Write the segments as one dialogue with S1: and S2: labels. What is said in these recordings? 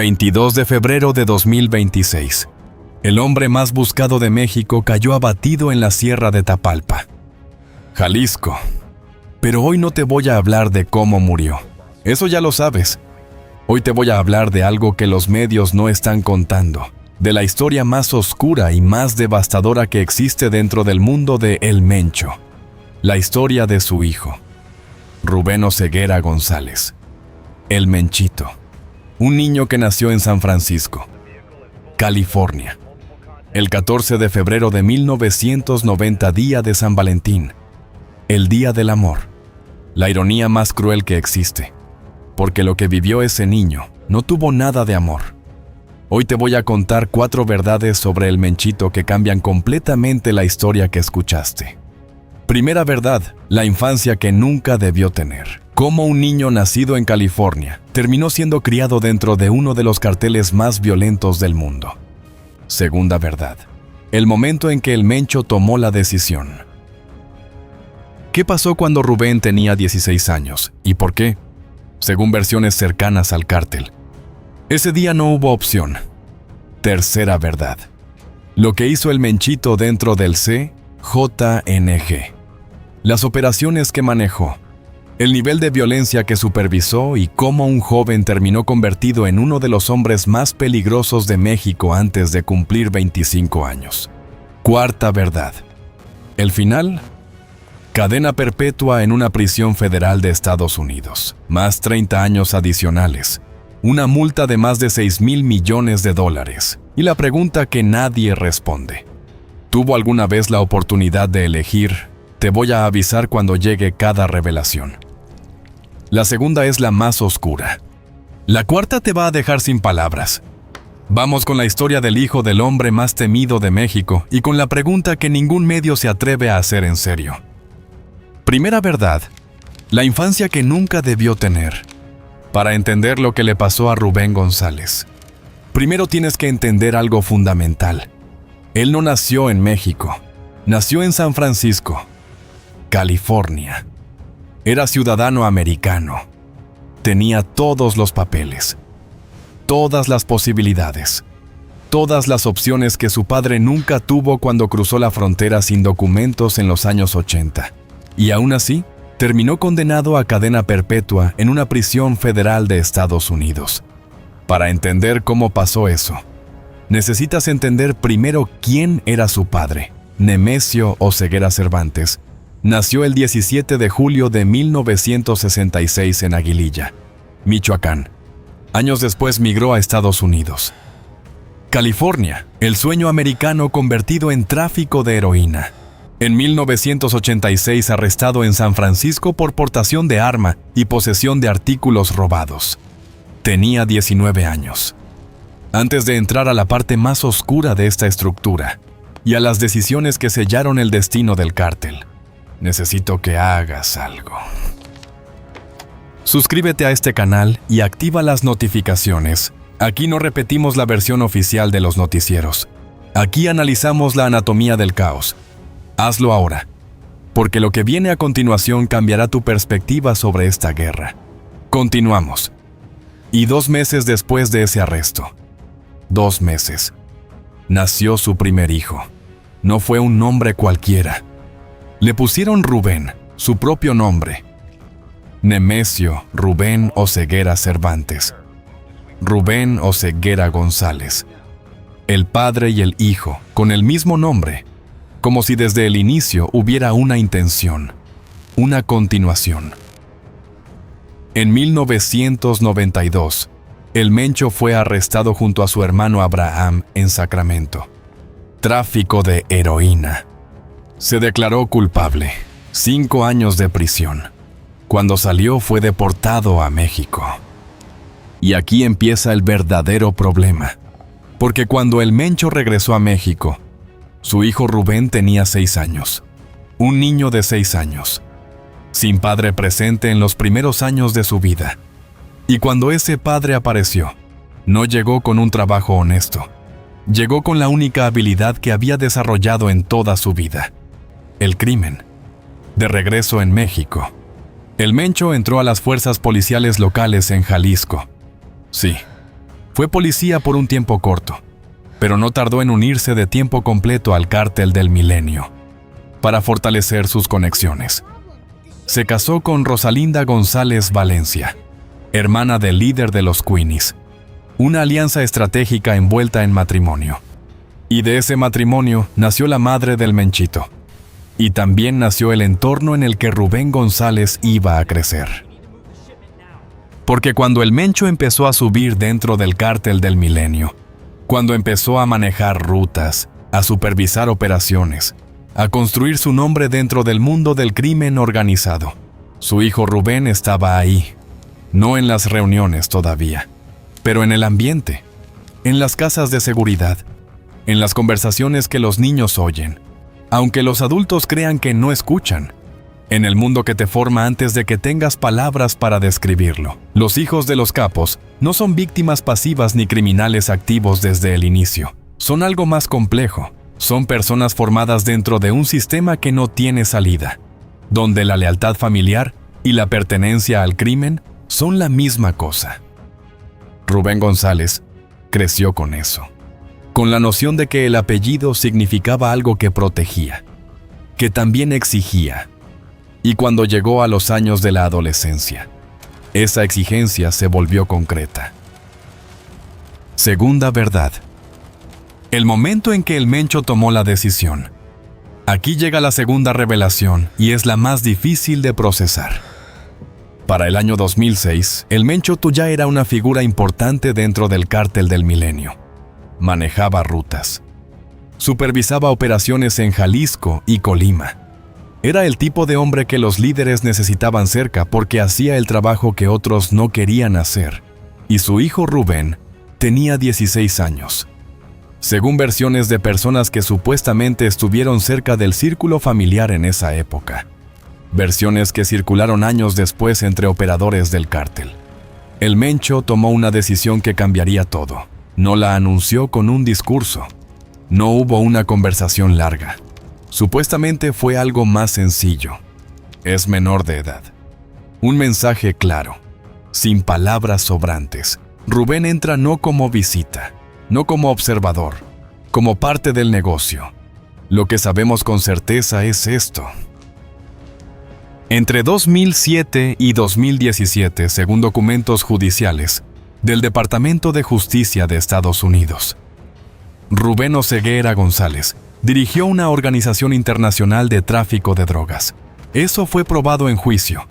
S1: 22 de febrero de 2026. El hombre más buscado de México cayó abatido en la Sierra de Tapalpa, Jalisco. Pero hoy no te voy a hablar de cómo murió. Eso ya lo sabes. Hoy te voy a hablar de algo que los medios no están contando, de la historia más oscura y más devastadora que existe dentro del mundo de El Mencho. La historia de su hijo, Rubén Oseguera González, El Menchito. Un niño que nació en San Francisco, California, el 14 de febrero de 1990, día de San Valentín, el día del amor. La ironía más cruel que existe, porque lo que vivió ese niño no tuvo nada de amor. Hoy te voy a contar 4 verdades sobre el Menchito que cambian completamente la historia que escuchaste. Primera verdad, la infancia que nunca debió tener. Cómo un niño nacido en California terminó siendo criado dentro de uno de los carteles más violentos del mundo. Segunda verdad, el momento en que el Mencho tomó la decisión. ¿Qué pasó cuando Rubén tenía 16 años y por qué? Según versiones cercanas al cártel, ese día no hubo opción. Tercera verdad, lo que hizo el Menchito dentro del CJNG. Las operaciones que manejó, el nivel de violencia que supervisó y cómo un joven terminó convertido en uno de los hombres más peligrosos de México antes de cumplir 25 años. Cuarta verdad, el final, cadena perpetua en una prisión federal de Estados Unidos, más 30 años adicionales, una multa de más de $6,000 millones. Y la pregunta que nadie responde, ¿tuvo alguna vez la oportunidad de elegir? Te voy a avisar cuando llegue cada revelación. La segunda es la más oscura. La cuarta te va a dejar sin palabras. Vamos con la historia del hijo del hombre más temido de México y con la pregunta que ningún medio se atreve a hacer en serio. Primera verdad, la infancia que nunca debió tener. Para entender lo que le pasó a Rubén González, primero tienes que entender algo fundamental. Él no nació en México, nació en San Francisco, California. Era ciudadano americano. Tenía todos los papeles, todas las posibilidades, todas las opciones que su padre nunca tuvo cuando cruzó la frontera sin documentos en los años 80. Y aún así, terminó condenado a cadena perpetua en una prisión federal de Estados Unidos. Para entender cómo pasó eso, necesitas entender primero quién era su padre. Nemesio Oseguera Cervantes nació el 17 de julio de 1966 en Aguililla, Michoacán. Años después migró a Estados Unidos. California, el sueño americano convertido en tráfico de heroína. En 1986 arrestado en San Francisco por portación de arma y posesión de artículos robados. Tenía 19 años. Antes de entrar a la parte más oscura de esta estructura y a las decisiones que sellaron el destino del cártel, necesito que hagas algo. Suscríbete a este canal y activa las notificaciones. Aquí no repetimos la versión oficial de los noticieros. Aquí analizamos la anatomía del caos. Hazlo ahora, porque lo que viene a continuación cambiará tu perspectiva sobre esta guerra. Continuamos. Y 2 meses después de ese arresto, 2 meses, nació su primer hijo. No fue un nombre cualquiera. Le pusieron Rubén, su propio nombre. Nemesio Rubén Oseguera Cervantes. Rubén Oseguera González. El padre y el hijo, con el mismo nombre, como si desde el inicio hubiera una intención, una continuación. En 1992, el Mencho fue arrestado junto a su hermano Abraham en Sacramento. Tráfico de heroína. Se declaró culpable. 5 años de prisión. Cuando salió fue deportado a México. Y aquí empieza el verdadero problema. Porque cuando el Mencho regresó a México, su hijo Rubén tenía 6 años. Un niño de 6 años. Sin padre presente en los primeros años de su vida. Y cuando ese padre apareció, no llegó con un trabajo honesto. Llegó con la única habilidad que había desarrollado en toda su vida: el crimen. De regreso en México, el Mencho entró a las fuerzas policiales locales en Jalisco. Sí, Fue policía por un tiempo corto, pero no tardó en unirse de tiempo completo al Cártel del Milenio, para fortalecer sus conexiones. Se casó con Rosalinda González Valencia, hermana del líder de los Queenies, una alianza estratégica envuelta en matrimonio. Y de ese matrimonio nació la madre del Menchito. Y también nació el entorno en el que Rubén González iba a crecer. Porque cuando el Mencho empezó a subir dentro del Cártel del Milenio, cuando empezó a manejar rutas, a supervisar operaciones, a construir su nombre dentro del mundo del crimen organizado, su hijo Rubén estaba ahí, no en las reuniones todavía, pero en el ambiente, en las casas de seguridad, en las conversaciones que los niños oyen, aunque los adultos crean que no escuchan, en el mundo que te forma antes de que tengas palabras para describirlo. Los hijos de los capos no son víctimas pasivas ni criminales activos desde el inicio. Son algo más complejo. Son personas formadas dentro de un sistema que no tiene salida, donde la lealtad familiar y la pertenencia al crimen son la misma cosa. Rubén González creció con eso, con la noción de que el apellido significaba algo que protegía, que también exigía. Y cuando llegó a los años de la adolescencia, esa exigencia se volvió concreta. Segunda verdad. El momento en que el Mencho tomó la decisión. Aquí llega la segunda revelación y es la más difícil de procesar. Para el año 2006, el Mencho ya era una figura importante dentro del Cártel del Milenio. Manejaba rutas. Supervisaba operaciones en Jalisco y Colima. Era el tipo de hombre que los líderes necesitaban cerca porque hacía el trabajo que otros no querían hacer. Y su hijo Rubén tenía 16 años. Según versiones de personas que supuestamente estuvieron cerca del círculo familiar en esa época. Versiones que circularon años después entre operadores del cártel. El Mencho tomó una decisión que cambiaría todo. No la anunció con un discurso. No hubo una conversación larga. Supuestamente fue algo más sencillo. Es menor de edad. Un mensaje claro, sin palabras sobrantes. Rubén entra no como visita, no como observador, como parte del negocio. Lo que sabemos con certeza es esto. Entre 2007 y 2017, según documentos judiciales del Departamento de Justicia de Estados Unidos, Rubén Oseguera González dirigió una organización internacional de tráfico de drogas. Eso fue probado en juicio.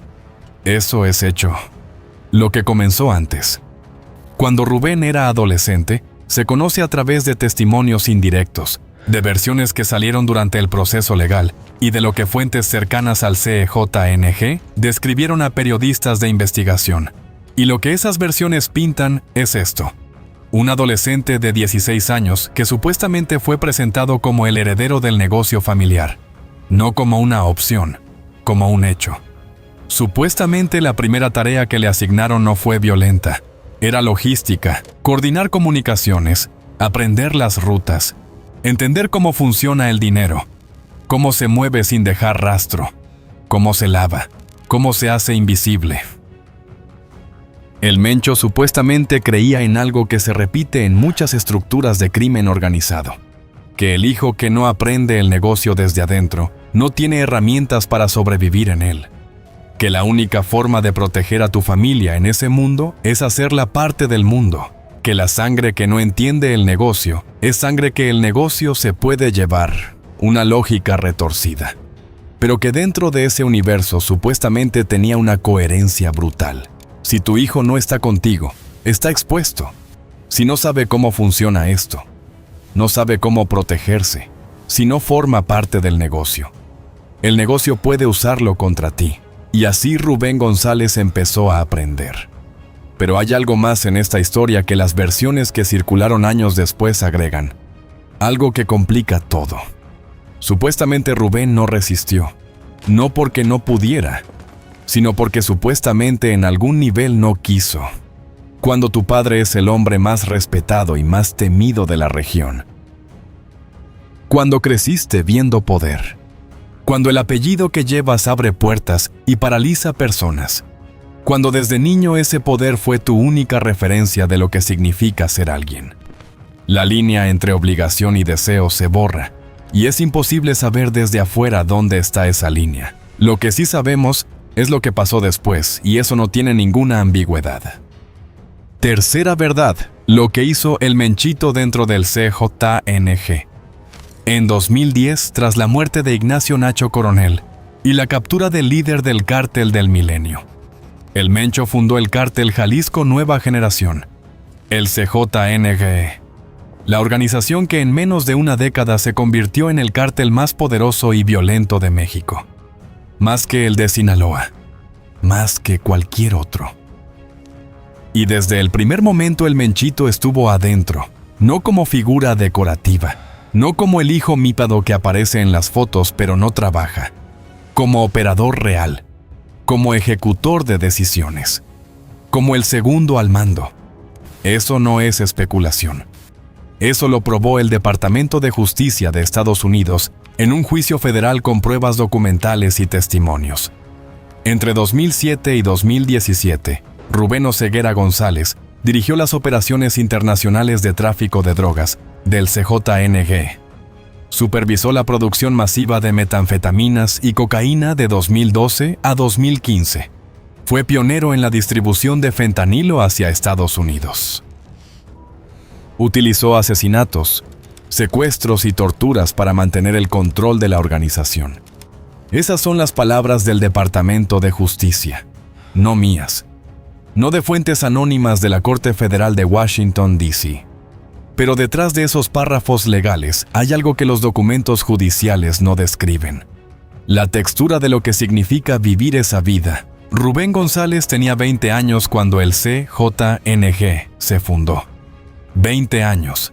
S1: Eso es hecho. Lo que comenzó antes. Cuando Rubén era adolescente, se conoce a través de testimonios indirectos, de versiones que salieron durante el proceso legal y de lo que fuentes cercanas al CJNG describieron a periodistas de investigación. Y lo que esas versiones pintan es esto. Un adolescente de 16 años que supuestamente fue presentado como el heredero del negocio familiar, no como una opción, como un hecho. Supuestamente la primera tarea que le asignaron no fue violenta, era logística, coordinar comunicaciones, aprender las rutas, entender cómo funciona el dinero, cómo se mueve sin dejar rastro, cómo se lava, cómo se hace invisible. El Mencho supuestamente creía en algo que se repite en muchas estructuras de crimen organizado, que el hijo que no aprende el negocio desde adentro no tiene herramientas para sobrevivir en él, que la única forma de proteger a tu familia en ese mundo es hacerla parte del mundo, que la sangre que no entiende el negocio es sangre que el negocio se puede llevar, una lógica retorcida, pero que dentro de ese universo supuestamente tenía una coherencia brutal. Si tu hijo no está contigo, está expuesto. Si no sabe cómo funciona esto, no sabe cómo protegerse, si no forma parte del negocio, el negocio puede usarlo contra ti. Y así Rubén González empezó a aprender. Pero hay algo más en esta historia que las versiones que circularon años después agregan. Algo que complica todo. Supuestamente Rubén no resistió, no porque no pudiera, sino porque supuestamente en algún nivel no quiso. Cuando tu padre es el hombre más respetado y más temido de la región. Cuando creciste viendo poder. Cuando el apellido que llevas abre puertas y paraliza personas. cuando desde niño ese poder fue tu única referencia de lo que significa ser alguien. La línea entre obligación y deseo se borra, y es imposible saber desde afuera dónde está esa línea. Lo que sí sabemos es lo que pasó después, y eso no tiene ninguna ambigüedad. Tercera verdad, lo que hizo el Menchito dentro del CJNG. En 2010, tras la muerte de Ignacio Nacho Coronel y la captura del líder del Cártel del Milenio, el Mencho fundó el Cártel Jalisco Nueva Generación, el CJNG, la organización que en menos de una década se convirtió en el cártel más poderoso y violento de México. Más que el de Sinaloa, más que cualquier otro. Y desde el primer momento el Menchito estuvo adentro, no como figura decorativa, no como el hijo mípado que aparece en las fotos pero no trabaja, como operador real, como ejecutor de decisiones, como el segundo al mando. Eso no es especulación. Eso lo probó el Departamento de Justicia de Estados Unidos en un juicio federal con pruebas documentales y testimonios. Entre 2007 y 2017, Rubén Oseguera González dirigió las operaciones internacionales de tráfico de drogas del CJNG. Supervisó la producción masiva de metanfetaminas y cocaína de 2012 a 2015. Fue pionero en la distribución de fentanilo hacia Estados Unidos. Utilizó asesinatos, secuestros y torturas para mantener el control de la organización. Esas son las palabras del Departamento de Justicia, no mías, no de fuentes anónimas de la Corte Federal de Washington, D.C. Pero detrás de esos párrafos legales hay algo que los documentos judiciales no describen. La textura de lo que significa vivir esa vida. Rubén González tenía 20 años cuando el CJNG se fundó. 20 años.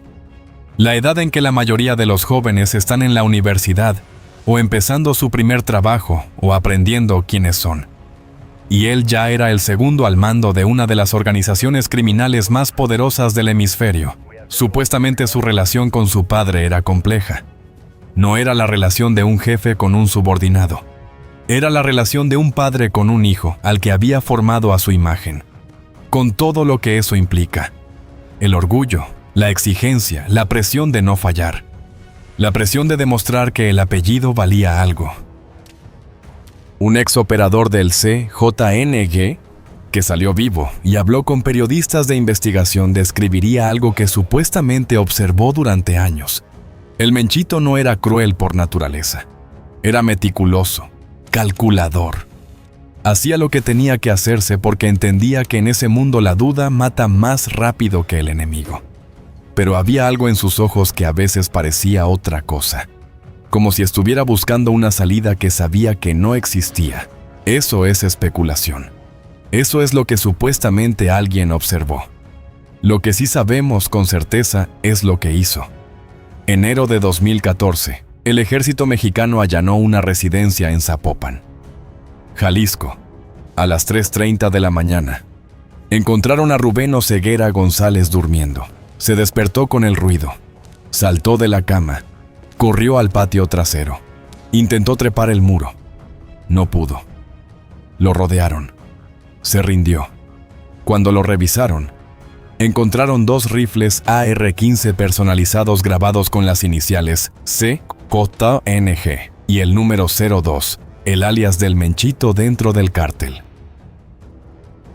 S1: La edad en que la mayoría de los jóvenes están en la universidad, o empezando su primer trabajo, o aprendiendo quiénes son. Y él ya era el segundo al mando de una de las organizaciones criminales más poderosas del hemisferio. Supuestamente su relación con su padre era compleja. No era la relación de un jefe con un subordinado. Era la relación de un padre con un hijo al que había formado a su imagen. Con todo lo que eso implica. El orgullo, la exigencia, la presión de no fallar. La presión de demostrar que el apellido valía algo. Un ex operador del CJNG, que salió vivo y habló con periodistas de investigación, describiría algo que supuestamente observó durante años. El Menchito no era cruel por naturaleza. Era meticuloso, calculador. Hacía lo que tenía que hacerse porque entendía que en ese mundo la duda mata más rápido que el enemigo. Pero había algo en sus ojos que a veces parecía otra cosa. Como si estuviera buscando una salida que sabía que no existía. Eso es especulación. Eso es lo que supuestamente alguien observó. Lo que sí sabemos con certeza es lo que hizo. Enero de 2014, el ejército mexicano allanó una residencia en Zapopan, Jalisco, a las 3:30 de la mañana. Encontraron a Rubén Oseguera González durmiendo. Se despertó con el ruido. Saltó de la cama. Corrió al patio trasero. Intentó trepar el muro. No pudo. Lo rodearon. Se rindió. Cuando lo revisaron, encontraron 2 rifles AR-15 personalizados grabados con las iniciales CJNG y el número 02, el alias del Menchito dentro del cártel.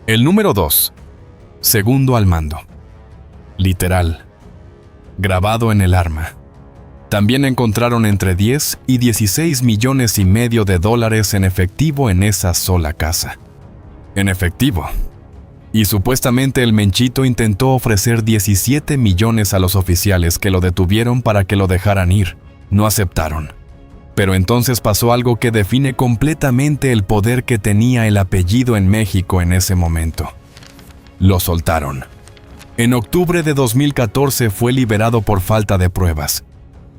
S1: El número 2, segundo al mando. Literal. Grabado en el arma. También encontraron entre 10 y 16 millones y medio de dólares en efectivo en esa sola casa. En efectivo. Y supuestamente el Menchito intentó ofrecer 17 millones a los oficiales que lo detuvieron para que lo dejaran ir. No aceptaron. Pero entonces pasó algo que define completamente el poder que tenía el apellido en México en ese momento. Lo soltaron. En octubre de 2014 fue liberado por falta de pruebas.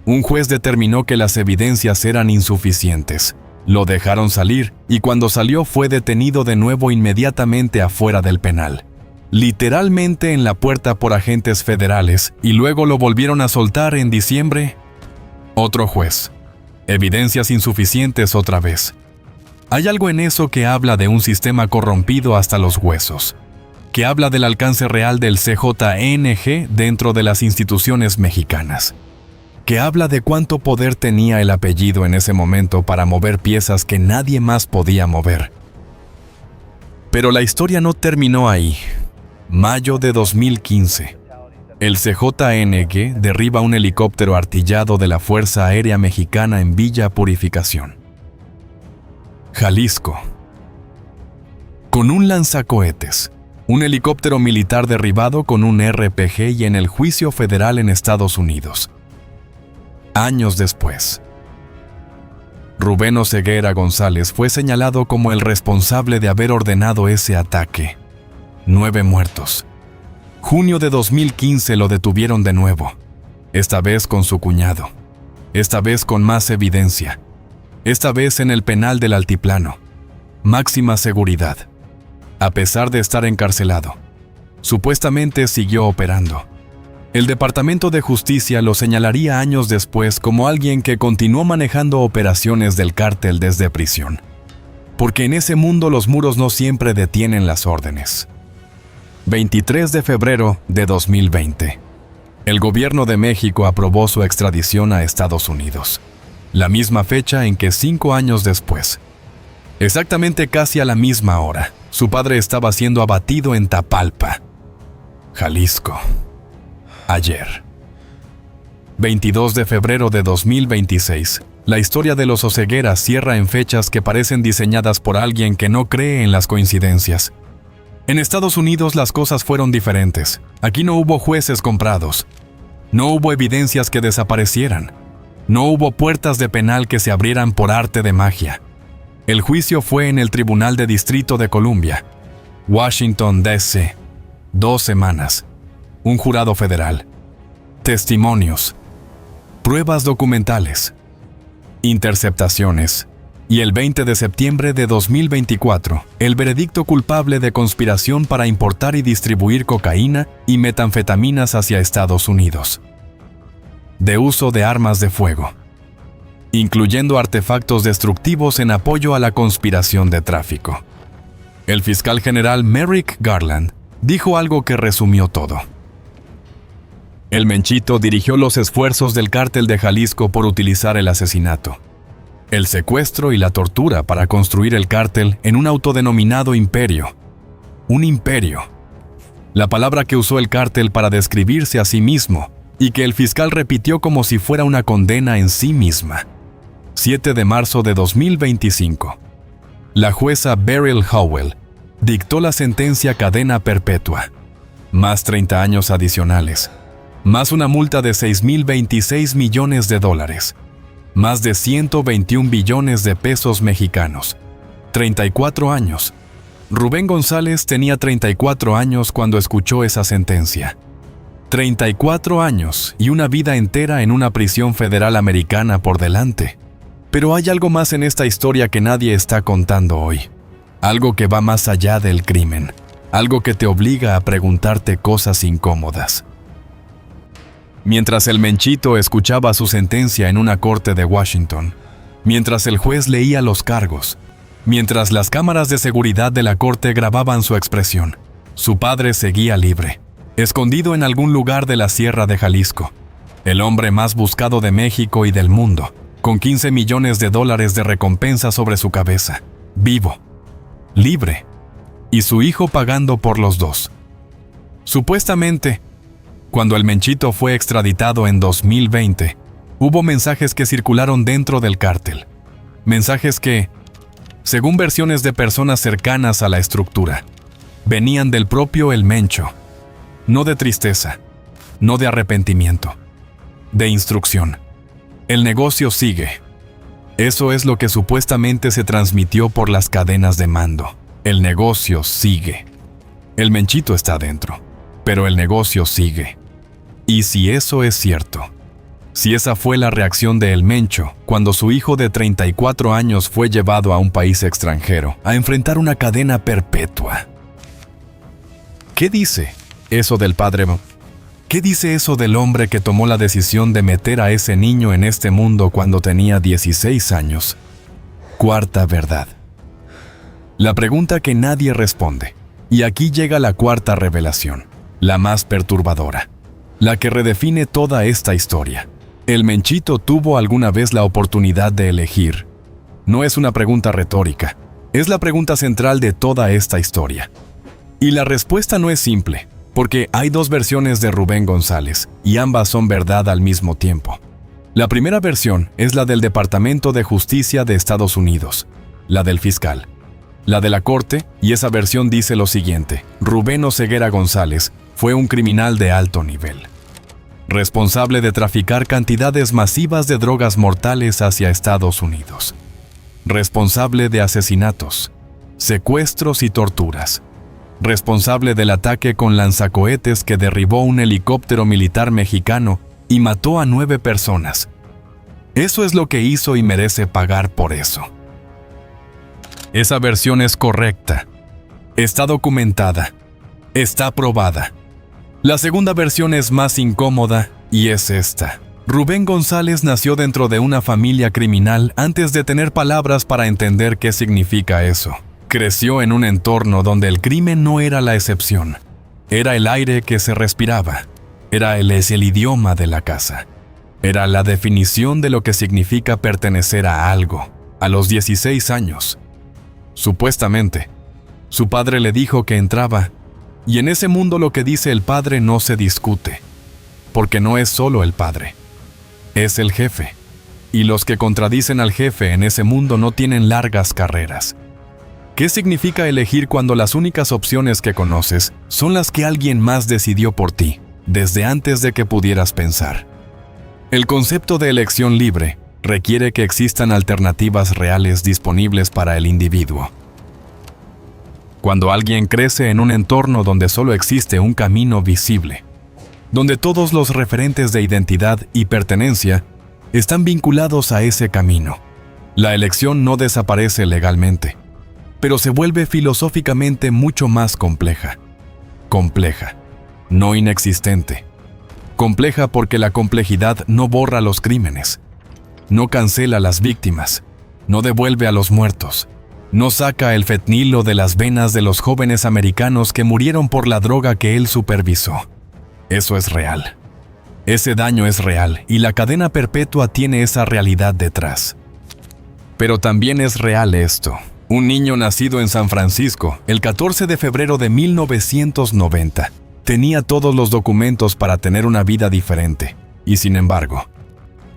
S1: Un juez determinó que las evidencias eran insuficientes. Lo dejaron salir y cuando salió fue detenido de nuevo inmediatamente afuera del penal. Literalmente en la puerta por agentes federales y luego lo volvieron a soltar en diciembre. Otro juez. Evidencias insuficientes otra vez. Hay algo en eso que habla de un sistema corrompido hasta los huesos, que habla del alcance real del CJNG dentro de las instituciones mexicanas, que habla de cuánto poder tenía el apellido en ese momento para mover piezas que nadie más podía mover. Pero la historia no terminó ahí. Mayo de 2015. El CJNG derriba un helicóptero artillado de la Fuerza Aérea Mexicana en Villa Purificación, Jalisco. Con un lanzacohetes, un helicóptero militar derribado con un RPG y en el juicio federal en Estados Unidos. Años después, Rubén Oseguera González fue señalado como el responsable de haber ordenado ese ataque. 9 muertos. Junio de 2015 lo detuvieron de nuevo, esta vez con su cuñado, esta vez con más evidencia, esta vez en el penal del Altiplano. Máxima seguridad. A pesar de estar encarcelado, supuestamente siguió operando. El Departamento de Justicia lo señalaría años después como alguien que continuó manejando operaciones del cártel desde prisión. Porque en ese mundo los muros no siempre detienen las órdenes. 23 de febrero de 2020. El gobierno de México aprobó su extradición a Estados Unidos. La misma fecha en que 5 años después, exactamente casi a la misma hora, su padre estaba siendo abatido en Tapalpa, Jalisco. Ayer. 22 de febrero de 2026. La historia de los Oseguera cierra en fechas que parecen diseñadas por alguien que no cree en las coincidencias. En Estados Unidos las cosas fueron diferentes. Aquí no hubo jueces comprados. No hubo evidencias que desaparecieran. No hubo puertas de penal que se abrieran por arte de magia. El juicio fue en el Tribunal de Distrito de Columbia, Washington, D.C. 2 semanas. Un jurado federal. Testimonios. Pruebas documentales. Interceptaciones. Y el 20 de septiembre de 2024, el veredicto culpable de conspiración para importar y distribuir cocaína y metanfetaminas hacia Estados Unidos. De uso de armas de fuego, incluyendo artefactos destructivos en apoyo a la conspiración de tráfico. El fiscal general Merrick Garland dijo algo que resumió todo. El Menchito dirigió los esfuerzos del cártel de Jalisco por utilizar el asesinato, el secuestro y la tortura para construir el cártel en un autodenominado imperio. Un imperio. La palabra que usó el cártel para describirse a sí mismo y que el fiscal repitió como si fuera una condena en sí misma. 7 de marzo de 2025. La jueza Beryl Howell dictó la sentencia cadena perpetua, más 30 años adicionales, más una multa de $6.026 millones, más de 121 billones de pesos mexicanos. 34 años. Rubén González tenía 34 años cuando escuchó esa sentencia. 34 años y una vida entera en una prisión federal americana por delante. Pero hay algo más en esta historia que nadie está contando hoy. Algo que va más allá del crimen. Algo que te obliga a preguntarte cosas incómodas. Mientras el Menchito escuchaba su sentencia en una corte de Washington, mientras el juez leía los cargos, mientras las cámaras de seguridad de la corte grababan su expresión, su padre seguía libre, escondido en algún lugar de la Sierra de Jalisco, el hombre más buscado de México y del mundo, con $15 millones de recompensa sobre su cabeza, vivo, libre, y su hijo pagando por los dos. Supuestamente, cuando el Menchito fue extraditado en 2020, hubo mensajes que circularon dentro del cártel. Mensajes que, según versiones de personas cercanas a la estructura, venían del propio El Mencho. No de tristeza, no de arrepentimiento, de instrucción. El negocio sigue. Eso es lo que supuestamente se transmitió por las cadenas de mando. El negocio sigue. El Menchito está dentro, pero el negocio sigue. Y si eso es cierto, si esa fue la reacción de El Mencho cuando su hijo de 34 años fue llevado a un país extranjero a enfrentar una cadena perpetua, ¿qué dice eso del padre? ¿Qué dice eso del hombre que tomó la decisión de meter a ese niño en este mundo cuando tenía 16 años? Cuarta verdad. La pregunta que nadie responde. Y aquí llega la cuarta revelación, la más perturbadora, la que redefine toda esta historia. ¿El Menchito tuvo alguna vez la oportunidad de elegir? No es una pregunta retórica, es la pregunta central de toda esta historia. Y la respuesta no es simple, porque hay dos versiones de Rubén González, y ambas son verdad al mismo tiempo. La primera versión es la del Departamento de Justicia de Estados Unidos, la del fiscal. La de la corte, y esa versión dice lo siguiente: Rubén Oseguera González fue un criminal de alto nivel, responsable de traficar cantidades masivas de drogas mortales hacia Estados Unidos, responsable de asesinatos, secuestros y torturas, responsable del ataque con lanzacohetes que derribó un helicóptero militar mexicano y mató a 9 personas. Eso es lo que hizo y merece pagar por eso. Esa versión es correcta. Está documentada. Está probada. La segunda versión es más incómoda y es esta. Rubén González nació dentro de una familia criminal antes de tener palabras para entender qué significa eso. Creció en un entorno donde el crimen no era la excepción. Era el aire que se respiraba. Era el idioma de la casa. Era la definición de lo que significa pertenecer a algo. A los 16 años. Supuestamente, su padre le dijo que entraba, y en ese mundo lo que dice el padre no se discute, porque no es solo el padre, es el jefe, y los que contradicen al jefe en ese mundo no tienen largas carreras. ¿Qué significa elegir cuando las únicas opciones que conoces son las que alguien más decidió por ti, desde antes de que pudieras pensar? El concepto de elección libre requiere que existan alternativas reales disponibles para el individuo. Cuando alguien crece en un entorno donde solo existe un camino visible, donde todos los referentes de identidad y pertenencia están vinculados a ese camino, la elección no desaparece legalmente, pero se vuelve filosóficamente mucho más compleja. Compleja, no inexistente. Compleja porque la complejidad no borra los crímenes, no cancela a las víctimas, no devuelve a los muertos, no saca el fentanilo de las venas de los jóvenes americanos que murieron por la droga que él supervisó. Eso es real. Ese daño es real y la cadena perpetua tiene esa realidad detrás. Pero también es real esto. Un niño nacido en San Francisco, el 14 de febrero de 1990, tenía todos los documentos para tener una vida diferente, y sin embargo,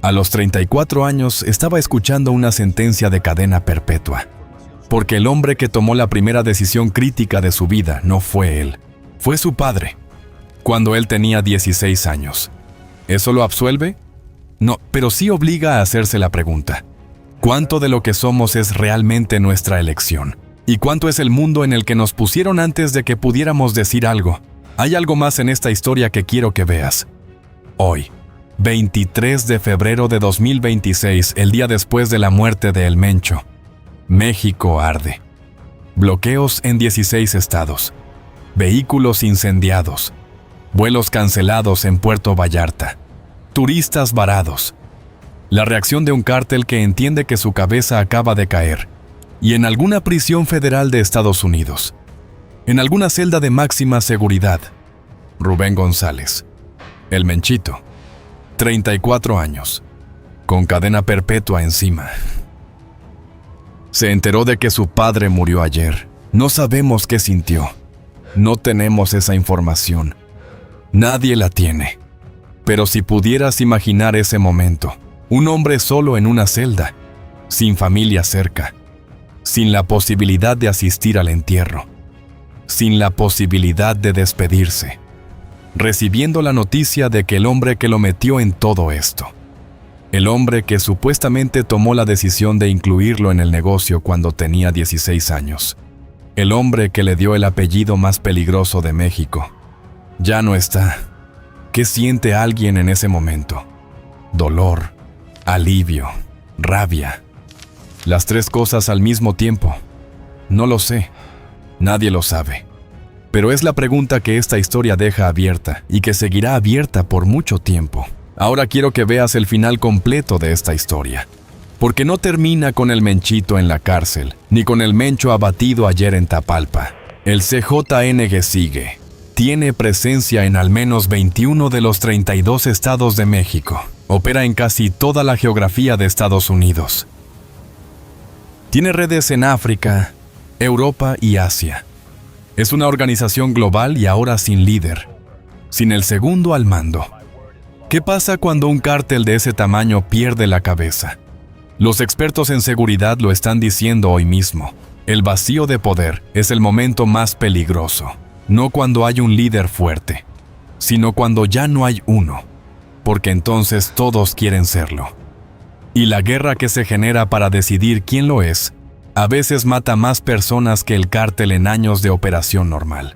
S1: a los 34 años estaba escuchando una sentencia de cadena perpetua. Porque el hombre que tomó la primera decisión crítica de su vida no fue él, fue su padre, cuando él tenía 16 años. ¿Eso lo absuelve? No, pero sí obliga a hacerse la pregunta: ¿cuánto de lo que somos es realmente nuestra elección? ¿Y cuánto es el mundo en el que nos pusieron antes de que pudiéramos decir algo? Hay algo más en esta historia que quiero que veas. Hoy, 23 de febrero de 2026, el día después de la muerte de El Mencho, México arde. Bloqueos en 16 estados. Vehículos incendiados. Vuelos cancelados en Puerto Vallarta. Turistas varados. La reacción de un cártel que entiende que su cabeza acaba de caer. Y en alguna prisión federal de Estados Unidos. En alguna celda de máxima seguridad. Rubén González. El Menchito. 34 años. Con cadena perpetua encima. Se enteró de que su padre murió ayer. No sabemos qué sintió. No tenemos esa información. Nadie la tiene. Pero si pudieras imaginar ese momento, un hombre solo en una celda, sin familia cerca, sin la posibilidad de asistir al entierro, sin la posibilidad de despedirse, recibiendo la noticia de que el hombre que lo metió en todo esto, el hombre que supuestamente tomó la decisión de incluirlo en el negocio cuando tenía 16 años, el hombre que le dio el apellido más peligroso de México, ya no está. ¿Qué siente alguien en ese momento? Dolor, alivio, rabia. Las tres cosas al mismo tiempo. No lo sé. Nadie lo sabe. Pero es la pregunta que esta historia deja abierta y que seguirá abierta por mucho tiempo. Ahora quiero que veas el final completo de esta historia. Porque no termina con el Menchito en la cárcel, ni con el Mencho abatido ayer en Tapalpa. El CJNG sigue. Tiene presencia en al menos 21 de los 32 estados de México. Opera en casi toda la geografía de Estados Unidos. Tiene redes en África, Europa y Asia. Es una organización global y ahora sin líder, sin el segundo al mando. ¿Qué pasa cuando un cártel de ese tamaño pierde la cabeza? Los expertos en seguridad lo están diciendo hoy mismo. El vacío de poder es el momento más peligroso. No cuando hay un líder fuerte, sino cuando ya no hay uno, porque entonces todos quieren serlo. Y la guerra que se genera para decidir quién lo es, a veces mata más personas que el cártel en años de operación normal.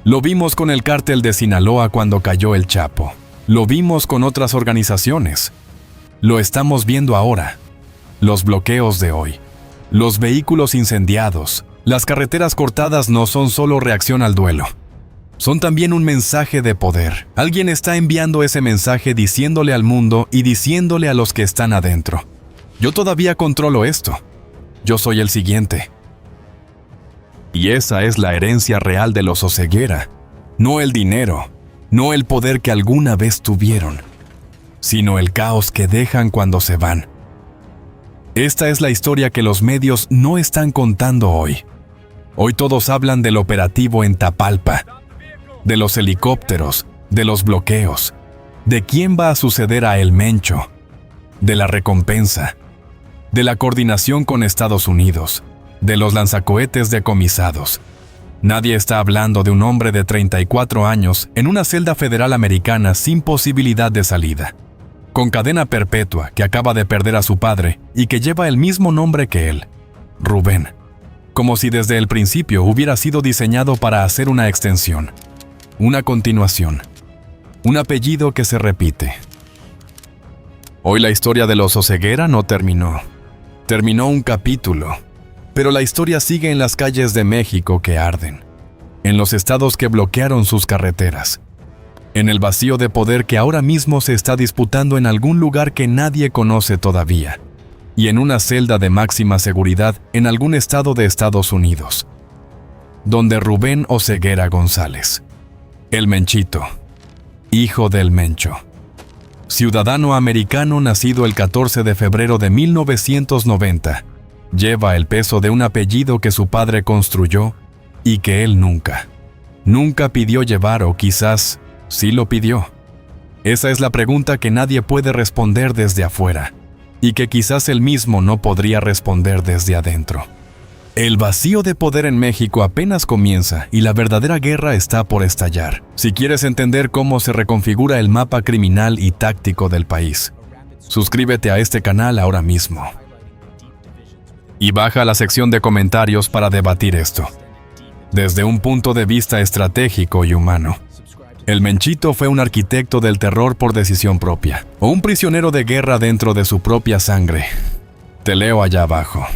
S1: Lo vimos con el cártel de Sinaloa cuando cayó el Chapo. Lo vimos con otras organizaciones. Lo estamos viendo ahora. Los bloqueos de hoy, los vehículos incendiados, las carreteras cortadas no son solo reacción al duelo. Son también un mensaje de poder. Alguien está enviando ese mensaje diciéndole al mundo y diciéndole a los que están adentro: yo todavía controlo esto. Yo soy el siguiente. Y esa es la herencia real de los Oseguera. No el dinero, no el poder que alguna vez tuvieron, sino el caos que dejan cuando se van. Esta es la historia que los medios no están contando hoy. Hoy todos hablan del operativo en Tapalpa, de los helicópteros, de los bloqueos, de quién va a suceder a El Mencho, de la recompensa, de la coordinación con Estados Unidos, de los lanzacohetes decomisados. Nadie está hablando de un hombre de 34 años en una celda federal americana sin posibilidad de salida, con cadena perpetua, que acaba de perder a su padre y que lleva el mismo nombre que él, Rubén, como si desde el principio hubiera sido diseñado para hacer una extensión, una continuación, un apellido que se repite. Hoy la historia de los Oseguera no terminó. Terminó un capítulo, pero la historia sigue en las calles de México que arden, en los estados que bloquearon sus carreteras, en el vacío de poder que ahora mismo se está disputando en algún lugar que nadie conoce todavía, y en una celda de máxima seguridad en algún estado de Estados Unidos, donde Rubén Oseguera González, el Menchito, hijo del Mencho, ciudadano americano nacido el 14 de febrero de 1990, lleva el peso de un apellido que su padre construyó y que él nunca pidió llevar, o quizás sí lo pidió. Esa es la pregunta que nadie puede responder desde afuera, y que quizás él mismo no podría responder desde adentro. El vacío de poder en México apenas comienza y la verdadera guerra está por estallar. Si quieres entender cómo se reconfigura el mapa criminal y táctico del país, suscríbete a este canal ahora mismo. Y baja a la sección de comentarios para debatir esto, desde un punto de vista estratégico y humano. El Menchito fue un arquitecto del terror por decisión propia, o un prisionero de guerra dentro de su propia sangre. Te leo allá abajo.